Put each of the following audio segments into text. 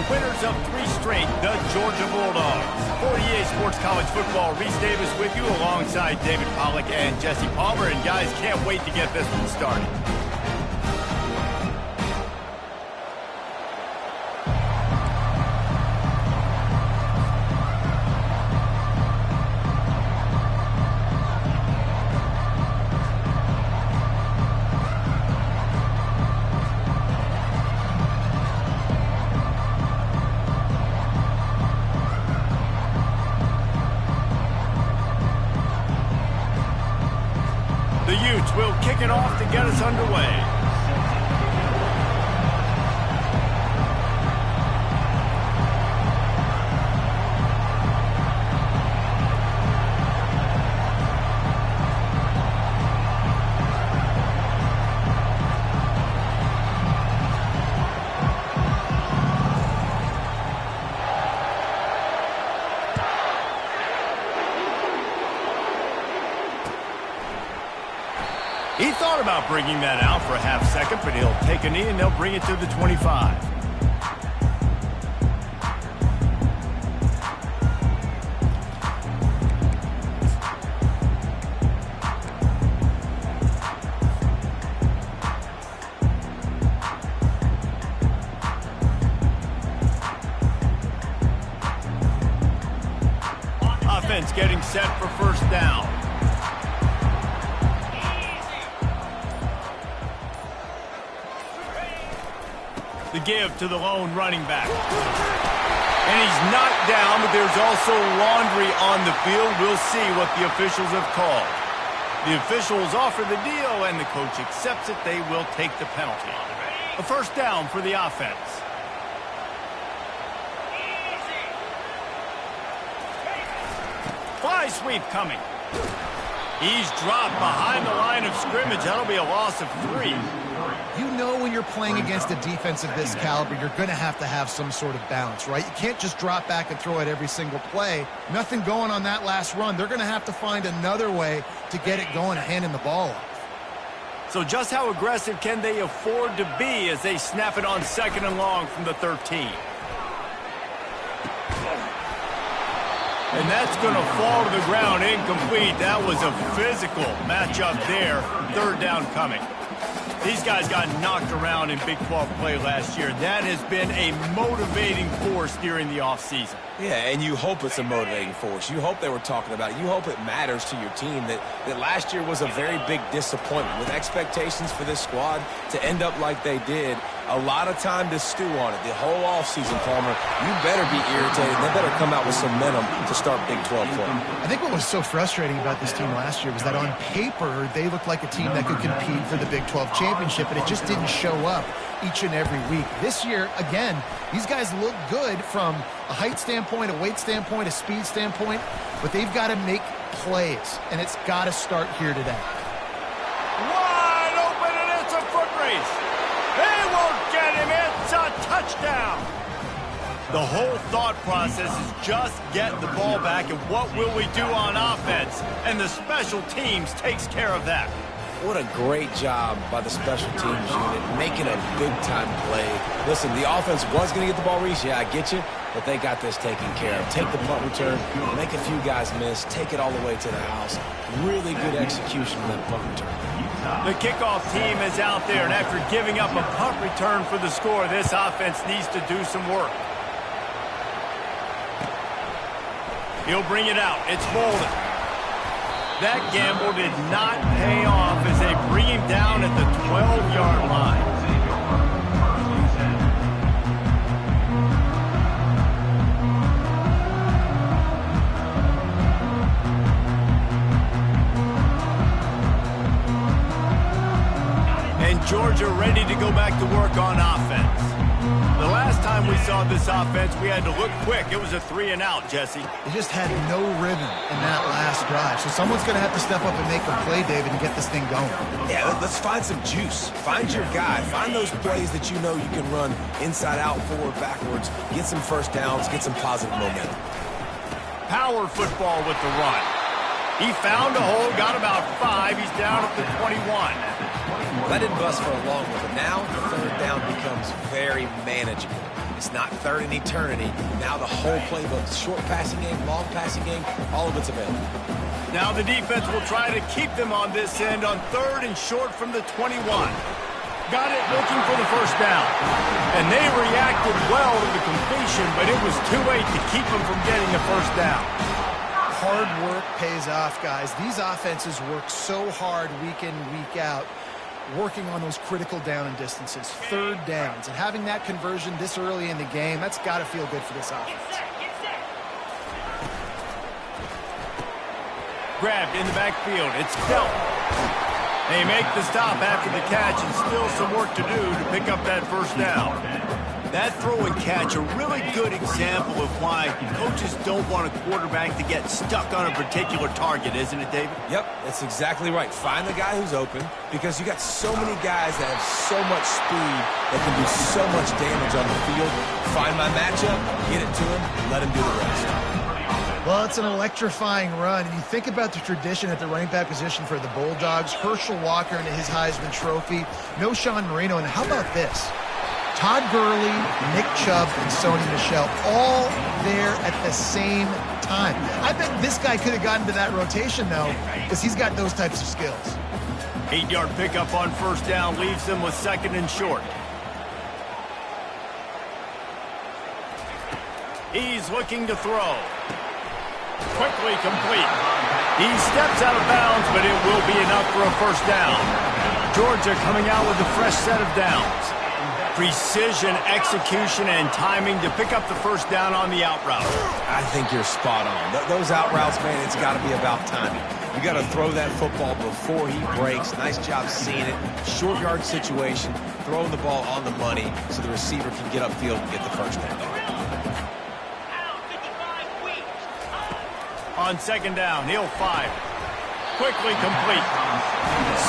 the winners of 3 straight, the Georgia Bulldogs. For EA Sports College Football, Reese Davis with you alongside David Pollack and Jesse Palmer. And guys, can't wait to get this one started. The Utes will kick it off to get us underway. He thought about bringing that out for a half second, but he'll take a knee and they'll bring it to the 25. Offense getting set for first down. The give to the lone running back. And he's knocked down, but there's also laundry on the field. We'll see what the officials have called. The officials offer the deal, and the coach accepts it. They will take the penalty. A first down for the offense. Fly sweep coming. He's dropped behind the line of scrimmage. That'll be a loss of 3. You know when you're playing against a defense of this caliber, you're going to have some sort of balance, right? You can't just drop back and throw it every single play. Nothing going on that last run. They're going to have to find another way to get it going and handing the ball off. So just how aggressive can they afford to be as they snap it on 2nd and long from the 13? And that's going to fall to the ground incomplete. That was a physical matchup there. 3rd down coming. These guys got knocked around in Big 12 play last year. That has been a motivating force during the offseason. Yeah, and you hope it's a motivating force. You hope they were talking about it. You hope it matters to your team that last year was a very big disappointment. With expectations for this squad to end up like they did, a lot of time to stew on it. The whole offseason, Palmer, you better be irritated. They better come out with some momentum to start Big 12 play. I think what was so frustrating about this team last year was that on paper, they looked like a team that could compete for the Big 12 championship, but it just didn't show up each and every week. This year, again, these guys look good from a height standpoint, a weight standpoint, a speed standpoint, but they've got to make plays, and it's got to start here today. Wide open, and it's a foot race. They won't get him. It's a touchdown. The whole thought process is just get the ball back, and what will we do on offense? And the special teams takes care of that. What a great job by the special teams unit, making a big-time play. Listen, the offense was going to get the ball, Reese. Yeah, I get you, but they got this taken care of. Take the punt return, make a few guys miss, take it all the way to the house. Really good execution on that punt return. The kickoff team is out there, and after giving up a punt return for the score, this offense needs to do some work. He'll bring it out. It's Bolden. That gamble did not pay off as they bring him down at the 12-yard line. And Georgia ready to go back to work on offense. The last time we saw this offense, we had to look quick. It was a 3-and-out, Jesse. They just had no rhythm in that last drive. So someone's going to have to step up and make a play, David, and get this thing going. Yeah, let's find some juice. Find your guy. Find those plays that you know you can run inside out, forward, backwards. Get some first downs. Get some positive momentum. Power football with the run. He found a hole, got about 5. He's down at the 21. That didn't bust for a long one, but now the 3rd down becomes very manageable. It's not third in eternity. Now the whole playbook, short passing game, long passing game, all of it's available. Now the defense will try to keep them on this end on third and short from the 21. Got it looking for the first down. And they reacted well to the completion, but it was too late to keep them from getting the first down. Hard work pays off, guys. These offenses work so hard week in, week out, working on those critical down and distances, third downs. And having that conversion this early in the game, that's got to feel good for this offense. Grabbed in the backfield. It's Delton. They make the stop after the catch, and still some work to do to pick up that first down. That throw and catch, a really good example of why coaches don't want a quarterback to get stuck on a particular target, isn't it, David? Yep, that's exactly right. Find the guy who's open, because you got so many guys that have so much speed that can do so much damage on the field. Find my matchup, get it to him, let him do the rest. Well, it's an electrifying run, and you think about the tradition at the running back position for the Bulldogs, Herschel Walker into his Heisman Trophy, no Sean Marino, and how about this? Todd Gurley, Nick Chubb, and Sony Michel all there at the same time. I bet this guy could have gotten to that rotation, though, because he's got those types of skills. 8-yard pickup on first down leaves them with second and short. He's looking to throw. Quickly complete. He steps out of bounds, but it will be enough for a first down. Georgia coming out with a fresh set of downs. Precision, execution, and timing to pick up the first down on the out route. I think you're spot on. Those out routes, man, it's got to be about timing. You got to throw that football before he breaks. Nice job seeing it. Short yard situation, throwing the ball on the money so the receiver can get upfield and get the first down. On second down, he'll fire. Quickly complete.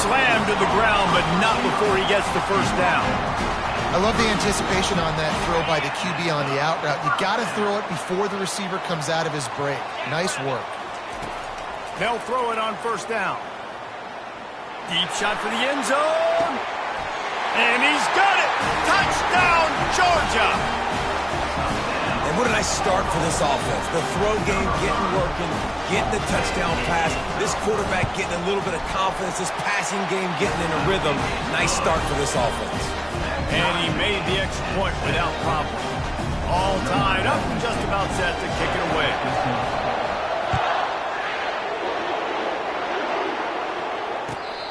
Slammed to the ground, but not before he gets the first down. I love the anticipation on that throw by the QB on the out route. You got to throw it before the receiver comes out of his break. Nice work. They'll throw it on first down. Deep shot for the end zone. And he's got it. Touchdown, Georgia. And what a nice start for this offense. The throw game getting working, getting the touchdown pass. This quarterback getting a little bit of confidence. This passing game getting in a rhythm. Nice start for this offense. And he made the extra point without problem. All tied up and just about set to kick it away.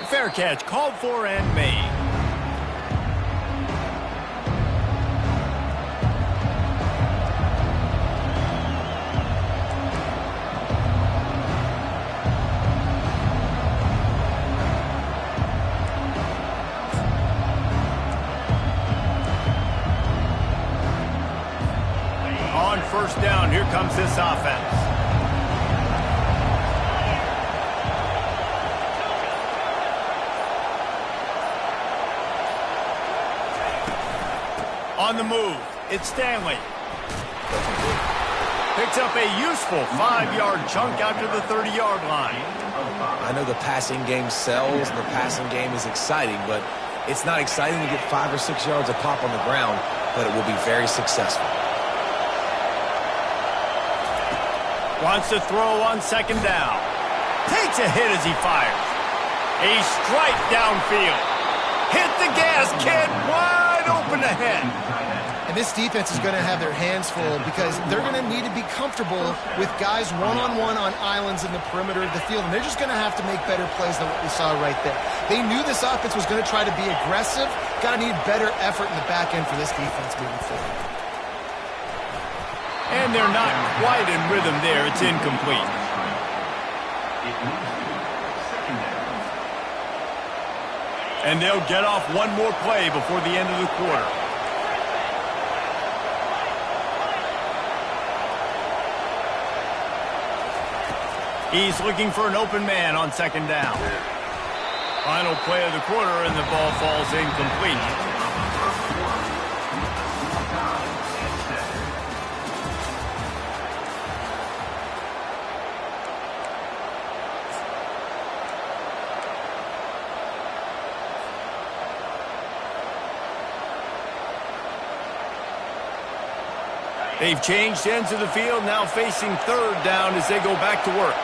Fair catch called for and made. First down, here comes this offense. On the move, it's Stanley. Picks up a useful 5-yard chunk out to the 30-yard line. I know the passing game sells, and the passing game is exciting, but it's not exciting to get 5 or 6 yards a pop on the ground, but it will be very successful. Wants to throw on second down. Takes a hit as he fires. A strike downfield. Hit the gas, kid. Wide open ahead. And this defense is going to have their hands full because they're going to need to be comfortable with guys one-on-one on islands in the perimeter of the field. And they're just going to have to make better plays than what we saw right there. They knew this offense was going to try to be aggressive. Got to need better effort in the back end for this defense moving forward. And they're not quite in rhythm there. It's incomplete. And they'll get off one more play before the end of the quarter. He's looking for an open man on second down. Final play of the quarter, and the ball falls incomplete. They've changed ends of the field, now facing third down as they go back to work.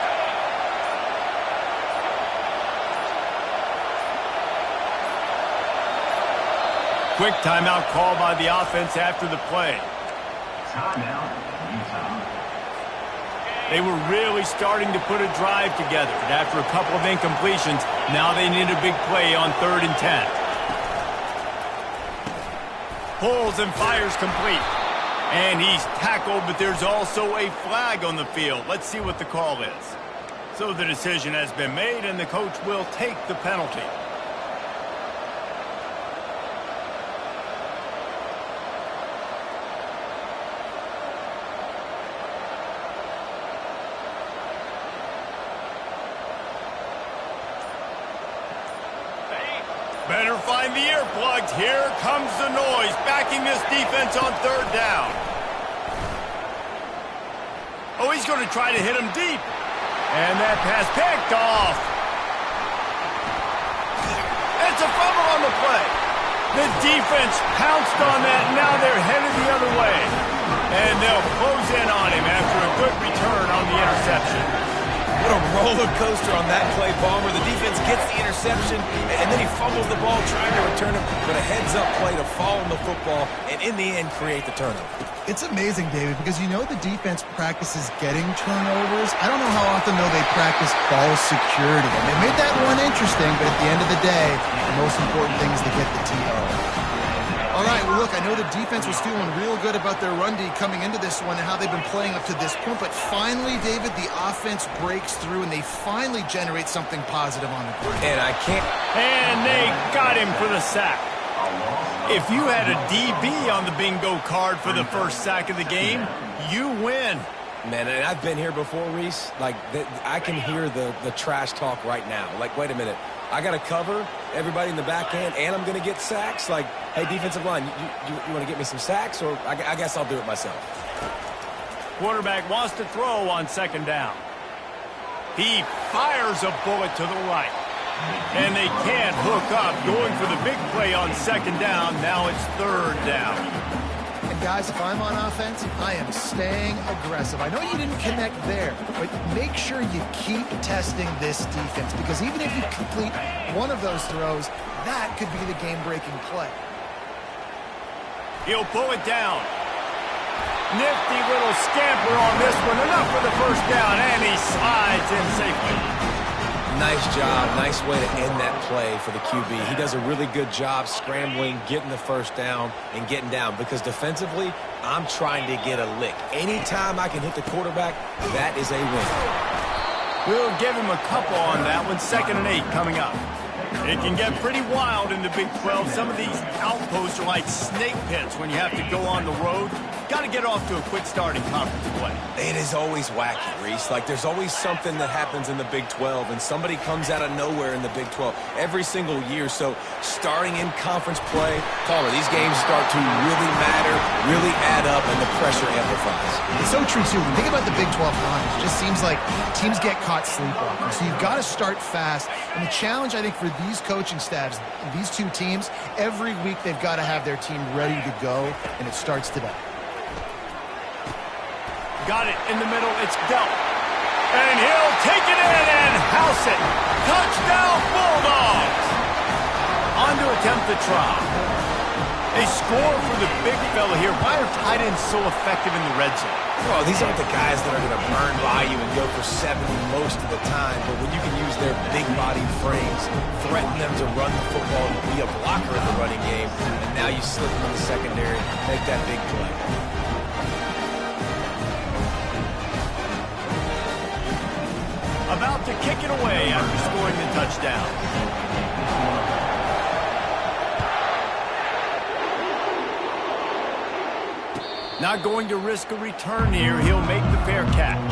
Quick timeout call by the offense after the play. They were really starting to put a drive together. And after a couple of incompletions, now they need a big play on 3rd and 10. Pulls and fires complete. And he's tackled, but there's also a flag on the field. Let's see what the call is. So the decision has been made, and the coach will take the penalty. Better find the earplugs. Here comes the noise, backing this defense on 3rd down. Oh, he's going to try to hit him deep. And that pass picked off. It's a fumble on the play. The defense pounced on that, and now they're headed the other way. And they'll close in on him after a good return on the interception. What a roller coaster on that play, Palmer. The defense gets the interception, and then he fumbles the ball trying to return it, but a heads-up play to fall on the football and, in the end, create the turnover. It's amazing, David, because you know the defense practices getting turnovers. I don't know how often, though, they practice ball security. And they made that one interesting, but at the end of the day, the most important thing is to get the TO. All right, well, look, I know the defense was feeling real good about their run D coming into this one and how they've been playing up to this point, but finally, David, the offense breaks through and they finally generate something positive on the ground. And I can't... And they got him for the sack. If you had a DB on the bingo card for the first sack of the game, you win. Man, and I've been here before, Reese. Like, I can hear the trash talk right now. Like, wait a minute. I got to cover everybody in the back end, and I'm going to get sacks? Like, hey, defensive line, you want to get me some sacks? Or I guess I'll do it myself. Quarterback wants to throw on 2nd down. He fires a bullet to the right. And they can't hook up. Going for the big play on 2nd down. Now it's 3rd down. And guys, if I'm on offense, I am staying aggressive. I know you didn't connect there, but make sure you keep testing this defense, because even if you complete one of those throws, that could be the game-breaking play. He'll pull it down. Nifty little scamper on this one. Enough for the 1st down, and he slides in safely. Nice job. Nice way to end that play for the QB. He does a really good job scrambling, getting the 1st down, and getting down. Because defensively, I'm trying to get a lick. Anytime I can hit the quarterback, that is a win. We'll give him a couple on that one. 2nd and 8 coming up. It can get pretty wild in the Big 12. Some of these outposts are like snake pits when you have to go on the road. Got to get off to a quick start in conference play. It is always wacky, Reese. Like, there's always something that happens in the Big 12, and somebody comes out of nowhere in the Big 12 every single year. So, starting in conference play, Palmer, these games start to really matter, really add up, and the pressure amplifies. It's so true, too. When you think about the Big 12 conference, it just seems like teams get caught sleepwalking. So, you've got to start fast. And the challenge, I think, for these coaching staffs, these two teams, every week they've got to have their team ready to go, and it starts today. Got it in the middle. It's dealt. And he'll take it in and house it. Touchdown, Bulldogs. On to attempt the try. They score for the big fella here. Why are tight ends so effective in the red zone? Well, these aren't the guys that are going to burn by you and go for 70 most of the time, but when you can use their big-bodied frames, threaten them to run the football and be a blocker in the running game, and now you slip them in the secondary, make that big play. About to kick it away after scoring the touchdown. Not going to risk a return here. He'll make the fair catch.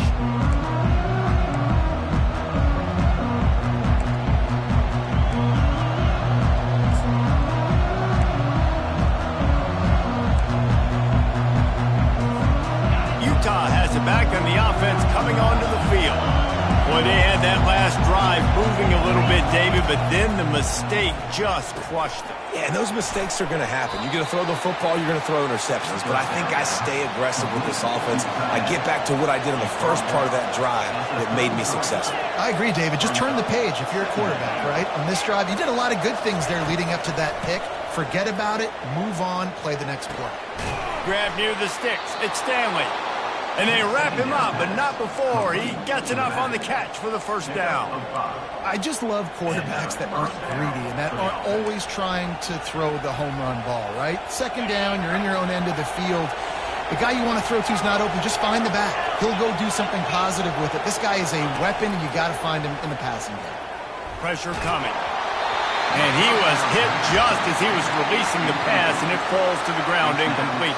Utah has it back on the offense coming onto the field. Boy, they had that last drive moving a little bit, David, but then the mistake just crushed them. Yeah, and those mistakes are going to happen. You're going to throw the football, you're going to throw interceptions. But I think I stay aggressive with this offense. I get back to what I did in the first part of that drive that made me successful. I agree, David. Just turn the page if you're a quarterback, right? On this drive, you did a lot of good things there leading up to that pick. Forget about it, move on, play the next play. Grab near the sticks. It's Stanley. And they wrap him up, but not before he gets enough on the catch for the first down. I just love quarterbacks that aren't greedy and that aren't always trying to throw the home run ball, right? Second down, you're in your own end of the field. The guy you want to throw to is not open. Just find the back. He'll go do something positive with it. This guy is a weapon, and you got to find him in the passing game. Pressure coming. And he was hit just as he was releasing the pass, and it falls to the ground incomplete.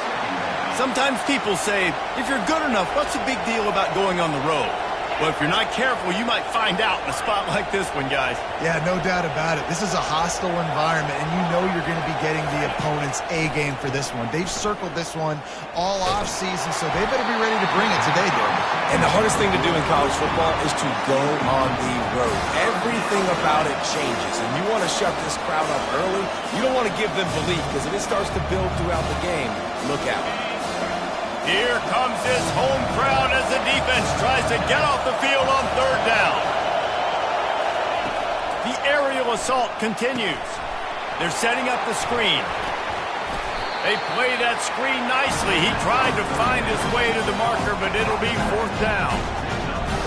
Sometimes people say, if you're good enough, what's the big deal about going on the road? Well, if you're not careful, you might find out in a spot like this one, guys. Yeah, no doubt about it. This is a hostile environment, and you know you're going to be getting the opponent's A game for this one. They've circled this one all offseason, so they better be ready to bring it today, David. And the hardest thing to do in college football is to go on the road. Everything about it changes, and you want to shut this crowd up early. You don't want to give them belief, because if it starts to build throughout the game, look out. Here comes this home crowd as the defense tries to get off the field on third down. The aerial assault continues. They're setting up the screen. They play that screen nicely. He tried to find his way to the marker, but it'll be fourth down.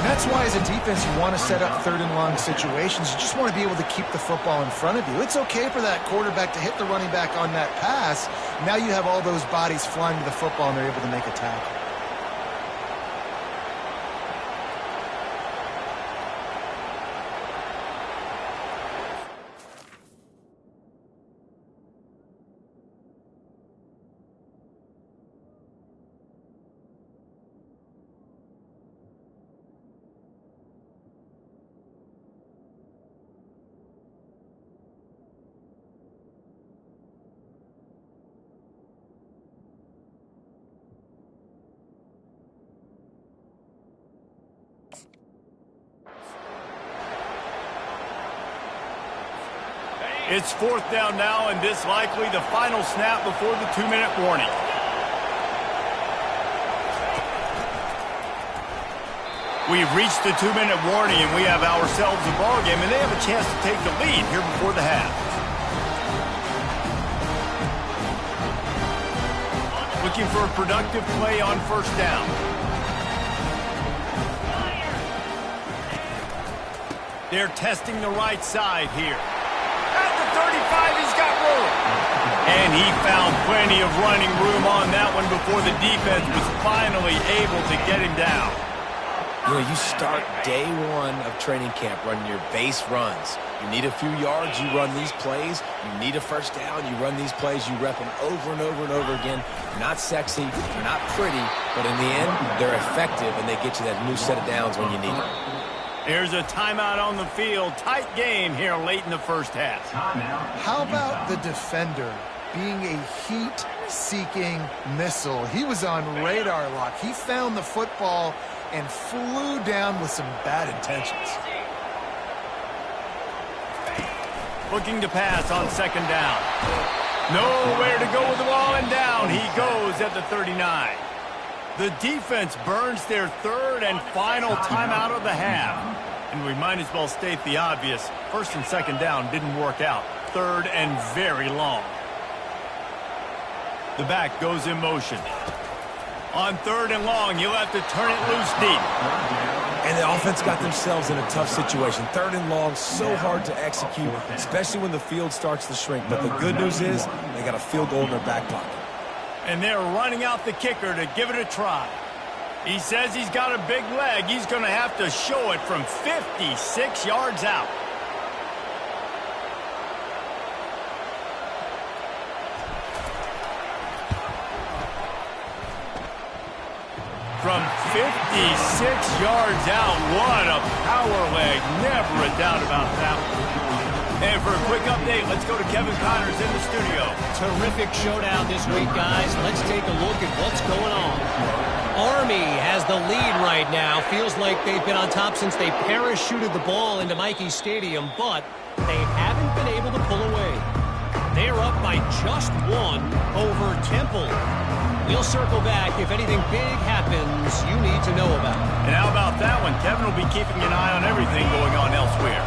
And that's why as a defense you want to set up third and long situations. You just want to be able to keep the football in front of you. It's okay for that quarterback to hit the running back on that pass. Now you have all those bodies flying to the football and they're able to make a tackle. It's fourth down now, and this likely the final snap before the 2-minute warning. We've reached the 2-minute warning, and we have ourselves a ball game, and they have a chance to take the lead here before the half. Looking for a productive play on first down. They're testing the right side here. At the 35, he's got room. And he found plenty of running room on that one before the defense was finally able to get him down. You know, you start day one of training camp running your base runs. You need a few yards, you run these plays. You need a first down, you run these plays. You rep them over and over and over again. They're not sexy, they're not pretty, but in the end, they're effective, and they get you that new set of downs when you need them. Here's a timeout on the field. Tight game here late in the first half. How about the defender being a heat-seeking missile? He was on radar lock. He found the football and flew down with some bad intentions. Looking to pass on second down. Nowhere to go with the ball, and down he goes at the 39. The defense burns their third and final timeout of the half. And we might as well state the obvious. First and second down didn't work out. Third and very long. The back goes in motion. On third and long, you'll have to turn it loose deep. And the offense got themselves in a tough situation. Third and long, so hard to execute, especially when the field starts to shrink. But the good news is they got a field goal in their back pocket. And they're running out the kicker to give it a try. He says he's got a big leg. He's going to have to show it from 56 yards out. From 56 yards out, what a power leg. Never a doubt about that one. And for a quick update, let's go to Kevin Connors in the studio. Terrific showdown this week, guys. Let's take a look at what's going on. Arm Miami has the lead right now. Feels like they've been on top since they parachuted the ball into Michie Stadium, but they haven't been able to pull away. They're up by just one over Temple. We'll circle back if anything big happens you need to know about. And how about that one? Kevin will be keeping an eye on everything going on elsewhere.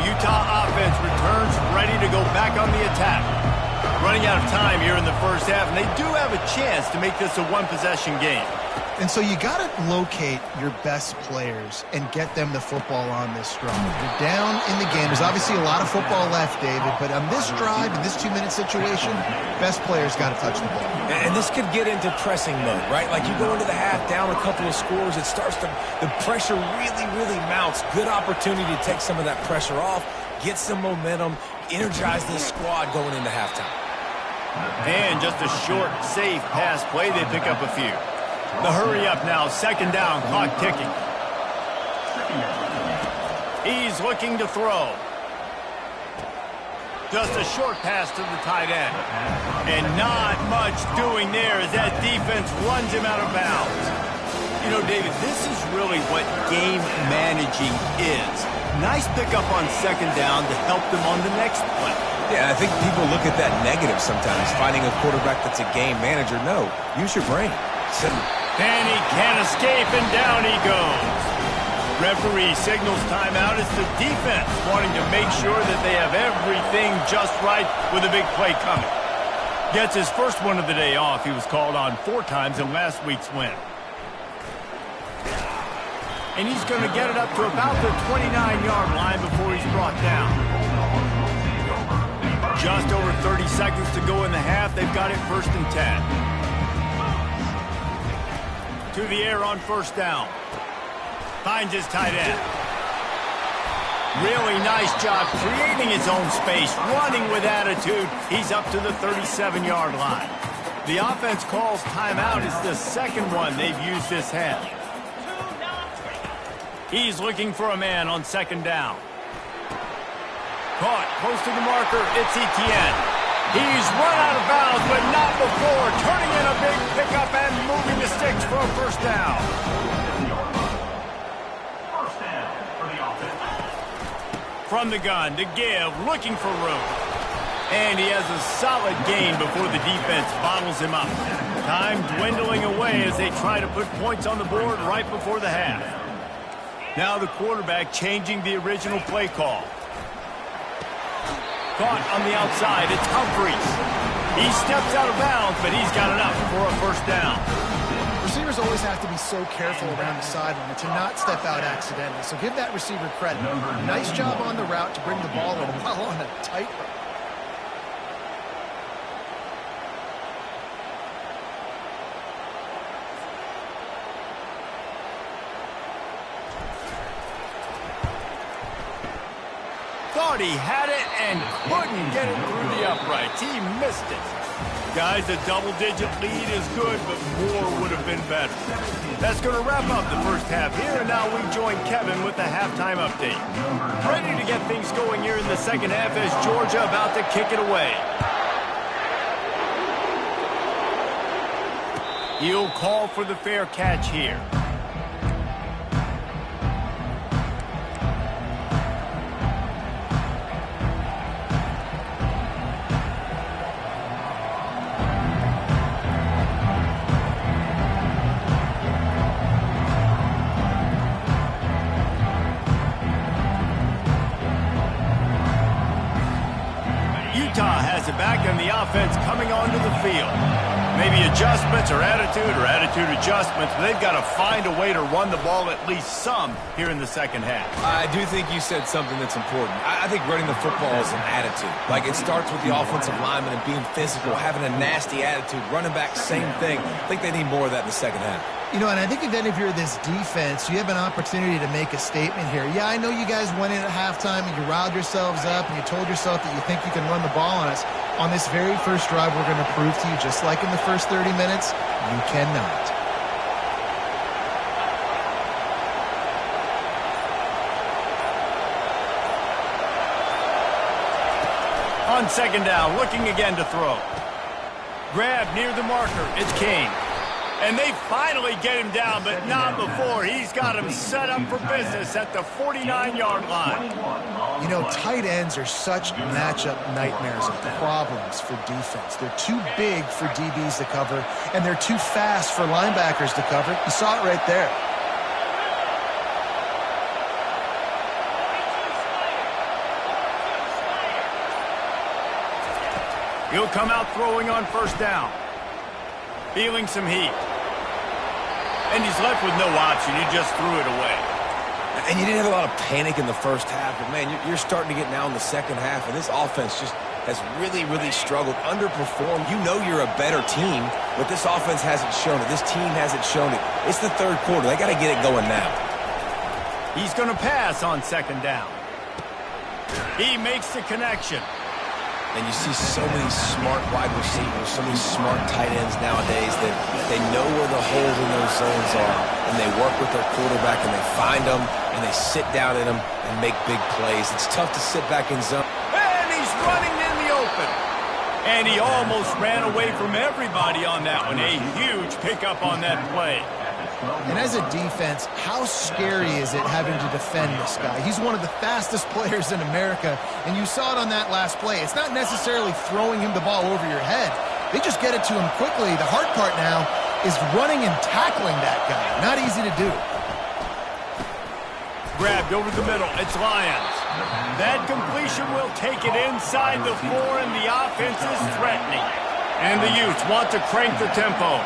The Utah offense returns ready to go back on the attack. Running out of time here in the first half, and they do have a chance to make this a one-possession game. And so you got to locate your best players and get them the football on this drive. You're down in the game. There's obviously a lot of football left, David, but on this drive, in this 2-minute situation, best players got to touch the ball. And this could get into pressing mode, right? Like you go into the half down a couple of scores, it starts to, the pressure really, really mounts. Good opportunity to take some of that pressure off, get some momentum, energize this squad going into halftime. And just a short, safe pass play, they pick up a few. The hurry up now, second down, clock ticking. He's looking to throw. Just a short pass to the tight end. And not much doing there as that defense runs him out of bounds. You know, David, this is really what game managing is. Nice pickup on second down to help them on the next play. Yeah, I think people look at that negative sometimes, finding a quarterback that's a game manager. No, use your brain. And he can't escape, and down he goes. Referee signals timeout. It's the defense wanting to make sure that they have everything just right with a big play coming. Gets his first one of the day off. He was called on 4 times in last week's win. And he's going to get it up to about the 29-yard line before he's brought down. Just over 30 seconds to go in the half. They've got it 1st and 10. To the air on 1st down. Finds his tight end. Really nice job creating his own space, running with attitude. He's up to the 37-yard line. The offense calls timeout. It's the second one they've used this half. He's looking for a man on 2nd down. Caught close to the marker. It's Etienne. He's run out of bounds, but not before. Turning in a big pickup and moving the sticks for a 1st down. From the gun to give, looking for room. And he has a solid gain before the defense bottles him up. Time dwindling away as they try to put points on the board right before the half. Now the quarterback changing the original play call. Caught on the outside, it's Humphries. He steps out of bounds, but he's got enough for a 1st down. Receivers always have to be so careful around the sideline to not step out accidentally. So give that receiver credit. Nice job on the route to bring the ball in while on a tight route. Thought he had it and couldn't get it through the uprights. He missed it. Guys, a double-digit lead is good, but more would have been better. That's going to wrap up the first half here, and now we join Kevin with the halftime update. Ready to get things going here in the second half as Georgia about to kick it away. He'll call for the fair catch here. Utah has it back, and the offense coming onto the field. Maybe adjustments or attitude adjustments, but they've got to find a way to run the ball at least some here in the second half. I do think you said something that's important. I think running the football is an attitude. Like, it starts with the offensive lineman and being physical, having a nasty attitude. Running back, same thing. I think they need more of that in the second half. You know, and I think if you're this defense, you have an opportunity to make a statement here. Yeah, I know you guys went in at halftime and you riled yourselves up and you told yourself that you think you can run the ball on us. On this very first drive, we're going to prove to you, just like in the first 30 minutes, you cannot. On 2nd down, looking again to throw. Grab near the marker. It's King. And they finally get him down, but not before. He's got him set up for business at the 49-yard line. You know, tight ends are such matchup nightmares and problems for defense. They're too big for DBs to cover, and they're too fast for linebackers to cover. You saw it right there. He'll come out throwing on first down. Feeling some heat. And he's left with no option. He just threw it away. And you didn't have a lot of panic in the first half, but, man, you're starting to get now in the second half, and this offense just has really, really struggled, underperformed. You know you're a better team, but this offense hasn't shown it. This team hasn't shown it. It's the third quarter. They got to get it going now. He's going to pass on second down. He makes the connection. And you see so many smart wide receivers, so many smart tight ends nowadays that they know where the holes in those zones are, and they work with their quarterback, and they find them, and they sit down in them and make big plays. It's tough to sit back in zone. And he's running in the open. And he almost ran away from everybody on that one. A huge pickup on that play. And as a defense, how scary is it having to defend this guy? He's one of the fastest players in America, and you saw it on that last play. It's not necessarily throwing him the ball over your head. They just get it to him quickly. The hard part now is running and tackling that guy. Not easy to do. Grabbed over the middle. It's Lions. That completion will take it inside the 4, and the offense is threatening. And the Utes want to crank the tempo.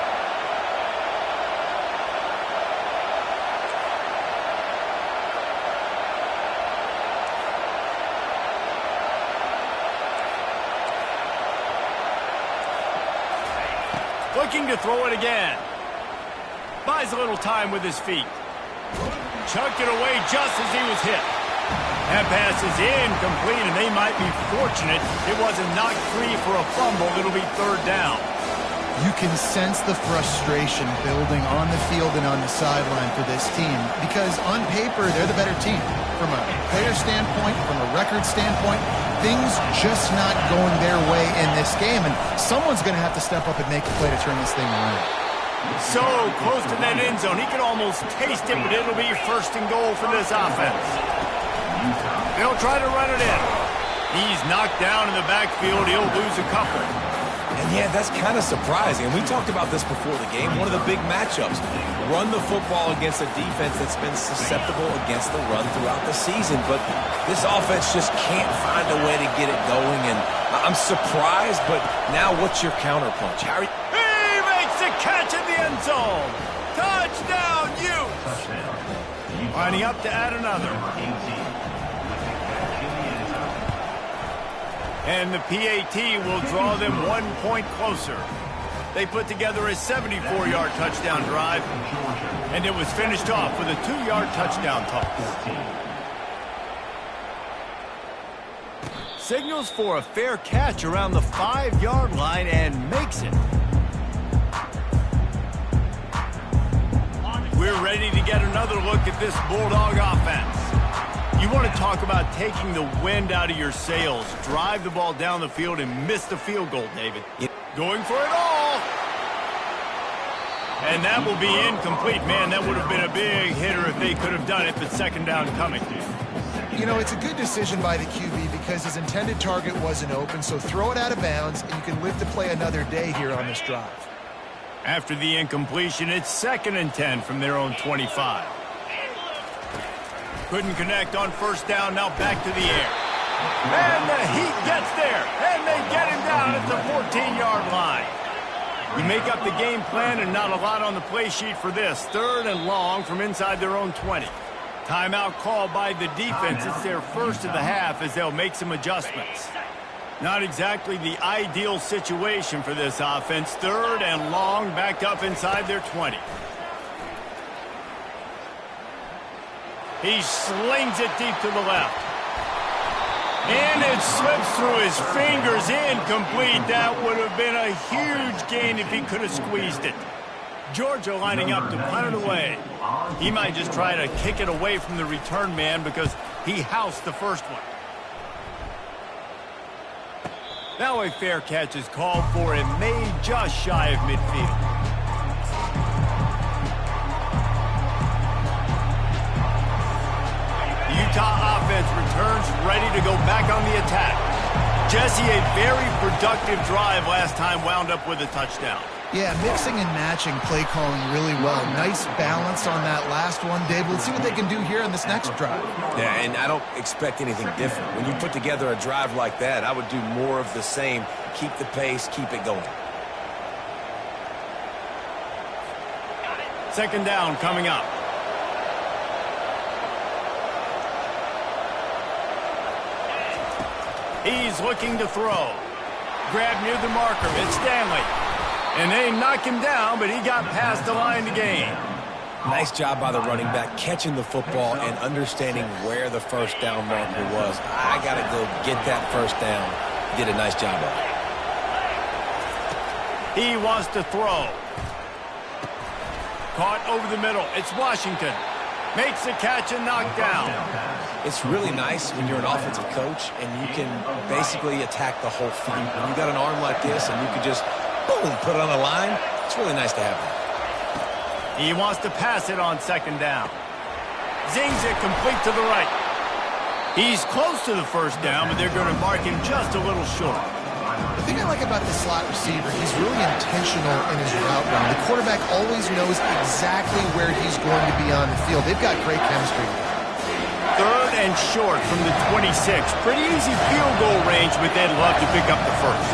Looking to throw it again. Buys a little time with his feet. Chucked it away just as he was hit. That pass is incomplete, and they might be fortunate it wasn't knocked free for a fumble. It'll be third down. You can sense the frustration building on the field and on the sideline for this team because on paper, they're the better team. From a player standpoint, from a record standpoint, things just not going their way in this game, and someone's going to have to step up and make a play to turn this thing around. So close to that end zone. He can almost taste it, but it'll be first and goal for this offense. They'll try to run it in. He's knocked down in the backfield. He'll lose a couple. And, yeah, that's kind of surprising. And we talked about this before the game. One of the big matchups. Run the football against a defense that's been susceptible against the run throughout the season. But this offense just can't find a way to get it going. And I'm surprised, but now what's your counterpunch? How are you? He makes the catch in the end zone. Touchdown, Utes. Lining up to add another. And the PAT will draw them 1 point closer. They put together a 74-yard touchdown drive, and it was finished off with a 2-yard touchdown toss. Signals for a fair catch around the 5-yard line and makes it. We're ready to get another look at this Bulldog offense. You want to talk about taking the wind out of your sails. Drive the ball down the field and miss the field goal, David. Going for it all. And that will be incomplete. Man, that would have been a big hitter if they could have done it, but second down coming. You know, it's a good decision by the QB because his intended target wasn't open, so throw it out of bounds, and you can live to play another day here on this drive. After the incompletion, it's 2nd and 10 from their own 25. Couldn't connect on first down, now back to the air. And the Heat gets there, and they get him down at the 14-yard line. You make up the game plan and not a lot on the play sheet for this. 3rd and long from inside their own 20. Timeout called by the defense. It's their first of the half as they'll make some adjustments. Not exactly the ideal situation for this offense. 3rd and long, back up inside their 20. He slings it deep to the left. And it slips through his fingers, incomplete. That would have been a huge gain if he could have squeezed it. Georgia lining up to punt it away. He might just try to kick it away from the return man because he housed the first one. Now a fair catch is called for and made just shy of midfield. ready to go back on the attack. Jesse, a very productive drive last time wound up with a touchdown. Yeah, mixing and matching play calling really well. Nice balance on that last one, Dave. Let's see what they can do here on this next drive. Yeah, and I don't expect anything different. When you put together a drive like that, I would do more of the same. Keep the pace, keep it going. Second down coming up. He's looking to throw. Grab near the marker. It's Stanley. And they knock him down, but he got past the line to gain. Nice job by the running back, catching the football and understanding where the first down marker was. I got to go get that first down. Did a nice job of it. He wants to throw. Caught over the middle. It's Washington. Makes the catch and knocked down. It's really nice when you're an offensive coach and you can basically attack the whole field. When you got an arm like this and you can just, boom, put it on the line, it's really nice to have that. He wants to pass it on second down. Zings it complete to the right. He's close to the first down, but they're going to mark him just a little short. The thing I like about the slot receiver, he's really intentional in his route run. The quarterback always knows exactly where he's going to be on the field. They've got great chemistry. Third and short from the 26. Pretty easy field goal range, but they'd love to pick up the first.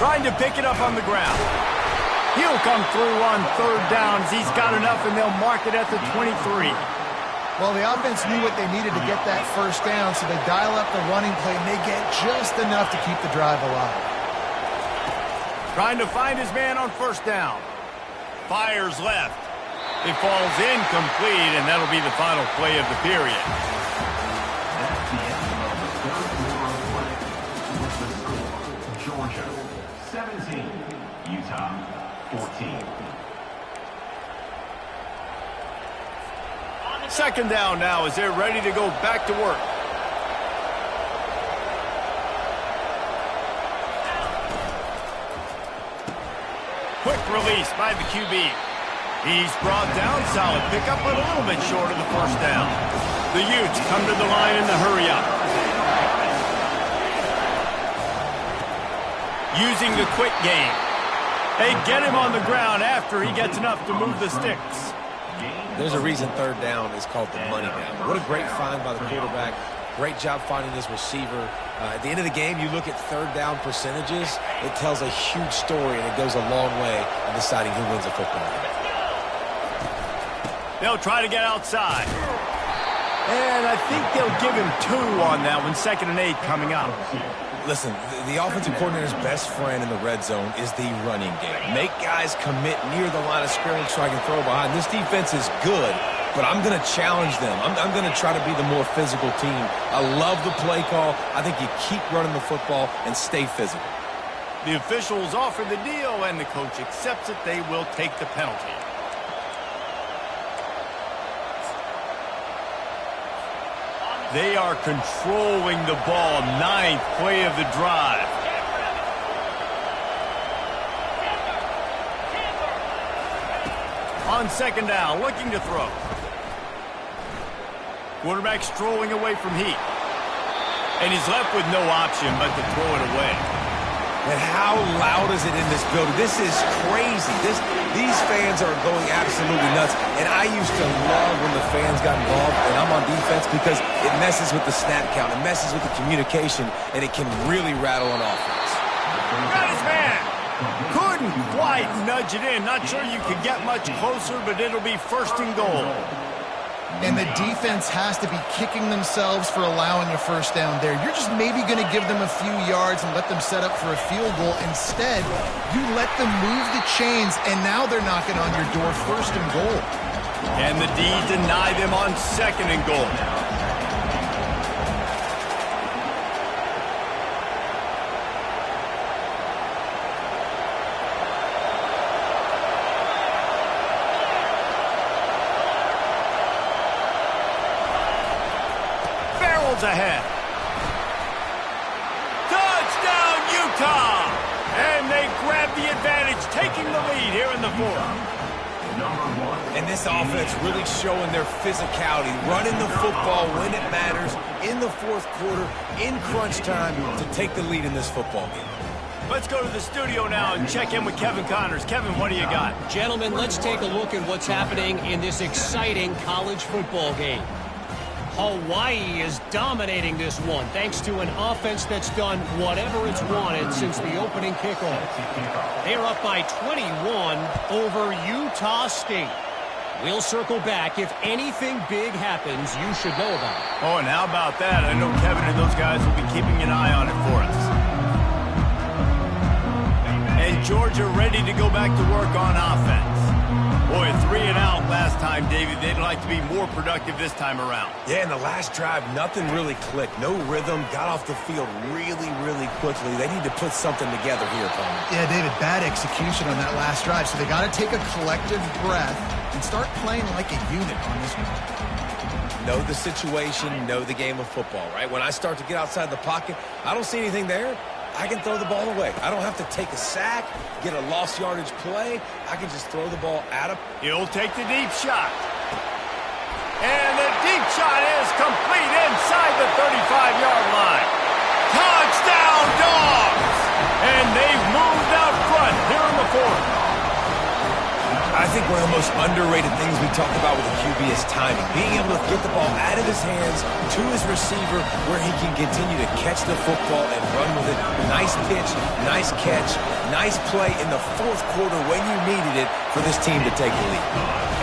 Trying to pick it up on the ground. He'll come through on third downs. He's got enough, and they'll mark it at the 23. Well, the offense knew what they needed to get that first down, so they dial up the running play, and they get just enough to keep the drive alive. Trying to find his man on first down. Fires left. It falls incomplete, and that'll be the final play of the period. Georgia 17, Utah 14. Second down now as they're ready to go back to work. Quick release by the QB. He's brought down, solid pickup, but a little bit short of the first down. The Utes come to the line in the hurry up. Using the quick game. They get him on the ground after he gets enough to move the sticks. There's a reason third down is called the money down. What a great find by the quarterback. Great job finding this receiver. At the end of the game, you look at third down percentages. It tells a huge story, and it goes a long way in deciding who wins a football game. They'll try to get outside. And I think they'll give him 2 on that one. 2nd and 8 coming up. Listen, the offensive coordinator's best friend in the red zone is the running game. Make guys commit near the line of scrimmage so I can throw behind. This defense is good, but I'm going to challenge them. I'm going to try to be the more physical team. I love the play call. I think you keep running the football and stay physical. The officials offer the deal, and the coach accepts it. They will take the penalty. They are controlling the ball. 9th play of the drive. On second down, looking to throw. Quarterback strolling away from heat. And he's left with no option but to throw it away. And how loud is it in this building? This is crazy. These fans are going absolutely nuts. And I used to love when the fans got involved, and I'm on defense because it messes with the snap count. It messes with the communication, and it can really rattle an offense. Got his man. Couldn't quite nudge it in. Not sure you could get much closer, but it'll be 1st and goal. And the defense has to be kicking themselves for allowing a first down there. You're just maybe going to give them a few yards and let them set up for a field goal. Instead, you let them move the chains, and now they're knocking on your door 1st and goal. And the D deny them on 2nd and goal. Ahead. Touchdown, Utah! And they grab the advantage, taking the lead here in the 4th. And this offense really showing their physicality, running the football when it matters, in the fourth quarter, in crunch time, to take the lead in this football game. Let's go to the studio now and check in with Kevin Connors. Kevin, what do you got? Gentlemen, let's take a look at what's happening in this exciting college football game. Hawaii is dominating this one thanks to an offense that's done whatever it's wanted since the opening kickoff. They're up by 21 over Utah State. We'll circle back. If anything big happens, you should know about it. Oh, and how about that? I know Kevin and those guys will be keeping an eye on it for us. And Georgia ready to go back to work on offense. Boy, 3 and out last time, David. They'd like to be more productive this time around. Yeah, in the last drive, nothing really clicked. No rhythm. Got off the field really, really quickly. They need to put something together here, opponent. Yeah, David, bad execution on that last drive. So they got to take a collective breath and start playing like a unit on this one. Know the situation, know the game of football, right? When I start to get outside the pocket, I don't see anything there. I can throw the ball away. I don't have to take a sack, get a lost yardage play. I can just throw the ball at him. He'll take the deep shot. And the deep shot is complete inside the 35-yard line. Touchdown, Dogs! And they've moved out front here in the fourth. I think one of the most underrated things we talk about with a QB is timing. Being able to get the ball out of his hands to his receiver where he can continue to catch the football and run with it. Nice pitch, nice catch, nice play in the fourth quarter when you needed it for this team to take the lead.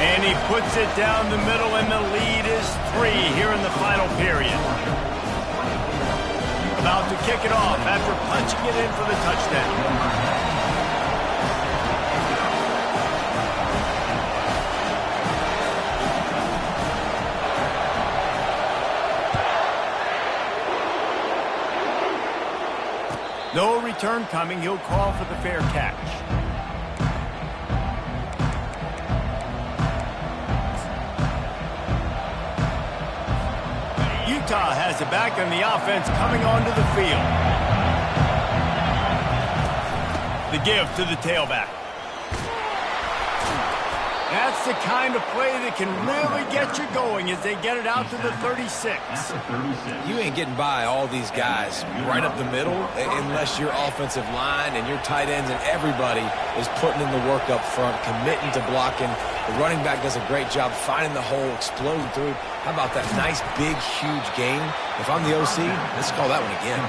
And he puts it down the middle, and the lead is 3 here in the final period. About to kick it off after punching it in for the touchdown. No return coming. He'll call for the fair catch. Utah has it back on the offense coming onto the field. The give to the tailback. That's the kind of play that can really get you going as they get it out to the 36. You ain't getting by all these guys right up the middle unless your offensive line and your tight ends and everybody is putting in the work up front, committing to blocking. The running back does a great job finding the hole, exploding through. How about that nice, big, huge gain? If I'm the OC, let's call that one again.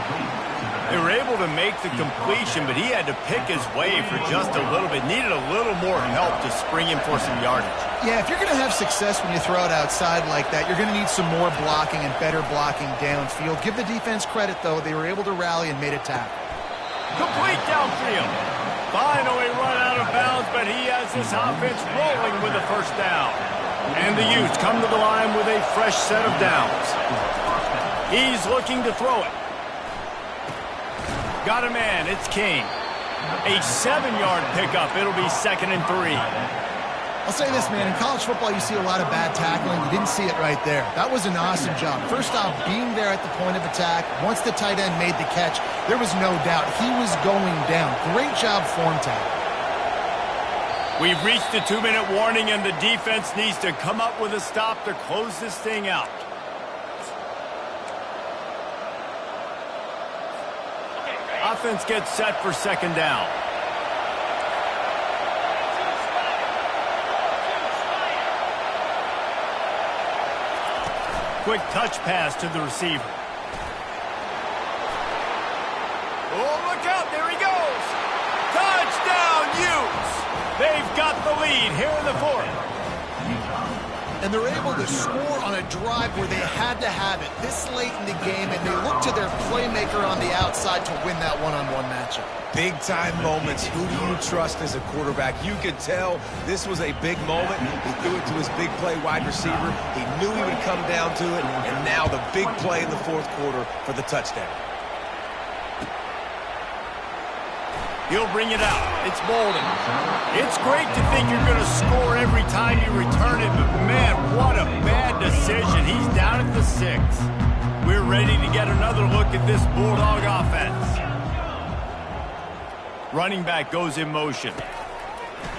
They were able to make the completion, but he had to pick his way for just a little bit. Needed a little more help to spring him for some yardage. Yeah, if you're going to have success when you throw it outside like that, you're going to need some more blocking and better blocking downfield. Give the defense credit, though. They were able to rally and made a tackle. Complete downfield. Finally run out of bounds, but he has this offense rolling with a first down. And the Utes come to the line with a fresh set of downs. He's looking to throw it. Got a man. It's King. A 7-yard pickup. It'll be 2nd and 3. I'll say this, man. In college football, you see a lot of bad tackling. You didn't see it right there. That was an awesome job. First off, being there at the point of attack. Once the tight end made the catch, there was no doubt he was going down. Great job form tackle. We've reached the 2-minute warning, and the defense needs to come up with a stop to close this thing out. Offense gets set for 2nd down. Quick touch pass to the receiver. Oh, look out. There he goes. Touchdown, Utes. They've got the lead here in the fourth. And they're able to score on a drive where they had to have it this late in the game, and they look to their playmaker on the outside to win that one-on-one matchup. Big-time moments. Who do you trust as a quarterback? You could tell this was a big moment. He threw it to his big play wide receiver. He knew he would come down to it, and now the big play in the fourth quarter for the touchdown. He'll bring it out. It's Bolden. It's great to think you're going to score every time you return it, but man, what a bad decision. He's down at the 6. We're ready to get another look at this Bulldog offense. Running back goes in motion.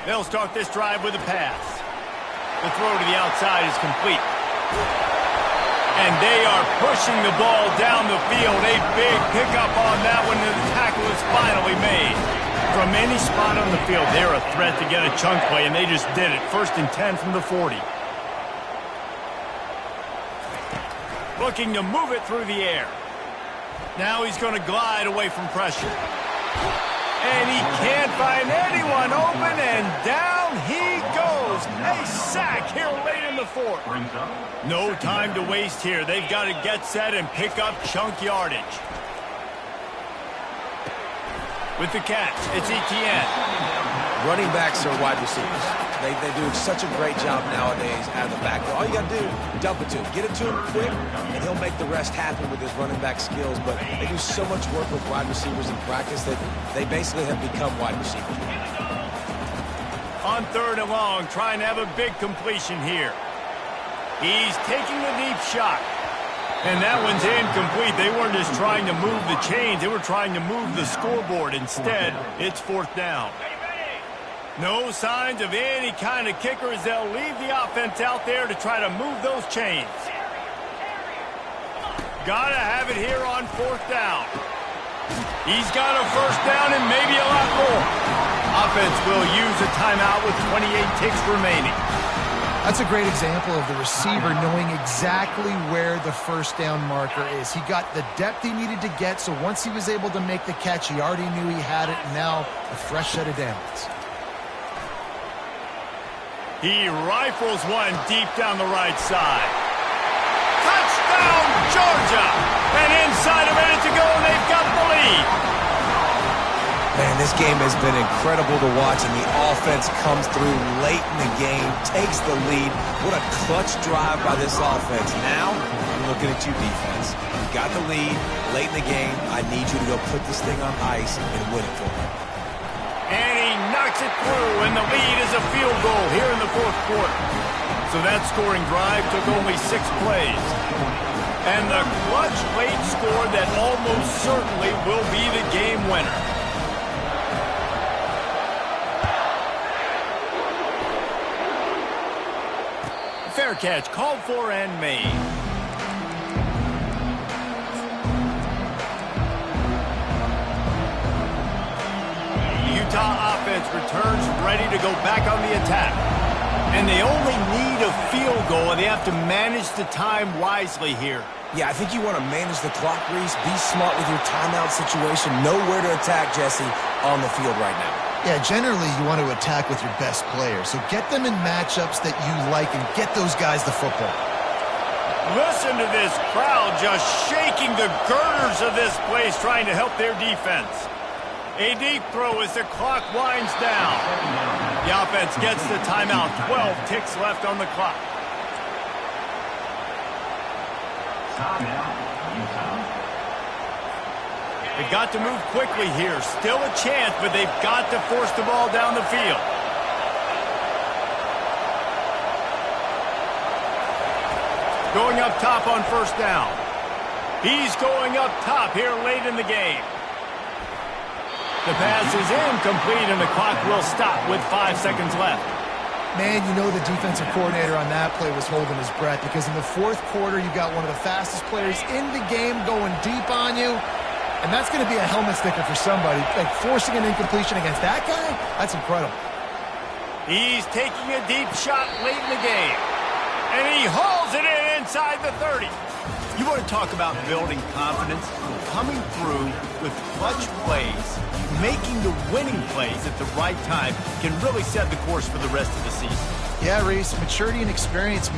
They'll start this drive with a pass. The throw to the outside is complete. And they are pushing the ball down the field. A big pickup on that one, and the tackle is finally made. From any spot on the field, they're a threat to get a chunk play, and they just did it. 1st and 10 from the 40. Looking to move it through the air. Now he's going to glide away from pressure. And he can't find anyone open, and down he goes. A sack here late in the 4th. No time to waste here. They've got to get set and pick up chunk yardage. With the catch, it's Etienne. Running backs are wide receivers. They do such a great job nowadays out of the backfield. All you got to do, dump it to him. Get it to him quick, and he'll make the rest happen with his running back skills. But they do so much work with wide receivers in practice that they basically have become wide receivers. On 3rd and long, trying to have a big completion here. He's taking the deep shot. And that one's incomplete. They weren't just trying to move the chains. They were trying to move the scoreboard. Instead, it's 4th down. No signs of any kind of kickers. They'll leave the offense out there to try to move those chains. Gotta have it here on 4th down. He's got a 1st down and maybe a lot more. Offense will use a timeout with 28 ticks remaining. That's a great example of the receiver knowing exactly where the 1st down marker is. He got the depth he needed to get, so once he was able to make the catch, he already knew he had it, and now a fresh set of downs. He rifles one deep down the right side. Touchdown, Georgia! And inside a minute to go, and they've got the lead. Man, this game has been incredible to watch, and the offense comes through late in the game, takes the lead. What a clutch drive by this offense. Now, I'm looking at you, defense. You got the lead late in the game. I need you to go put this thing on ice and win it for me. And he knocks it through, and the lead is a field goal here in the 4th quarter. So that scoring drive took only 6 plays. And the clutch late score that almost certainly will be the game winner. Fair catch called for and made. Utah offense returns ready to go back on the attack. And they only need a field goal, and they have to manage the time wisely here. Yeah, I think you want to manage the clock, Reese. Be smart with your timeout situation. Know where to attack, Jesse, on the field right now. Yeah, generally you want to attack with your best players. So get them in matchups that you like and get those guys the football. Listen to this crowd just shaking the girders of this place trying to help their defense. A deep throw as the clock winds down. The offense gets the timeout. 12 ticks left on the clock. Timeout, Utah. They've got to move quickly here. Still a chance, but they've got to force the ball down the field. Going up top on 1st down. He's going up top here late in the game. The pass is incomplete, and the clock will stop with 5 seconds left. Man, you know the defensive coordinator on that play was holding his breath because in the 4th quarter, you got one of the fastest players in the game going deep on you. And that's going to be a helmet sticker for somebody. Like forcing an incompletion against that guy, that's incredible. He's taking a deep shot late in the game. And he hauls it in inside the 30. You want to talk about building confidence? Coming through with clutch plays, making the winning plays at the right time can really set the course for the rest of the season. Yeah, Reese, maturity and experience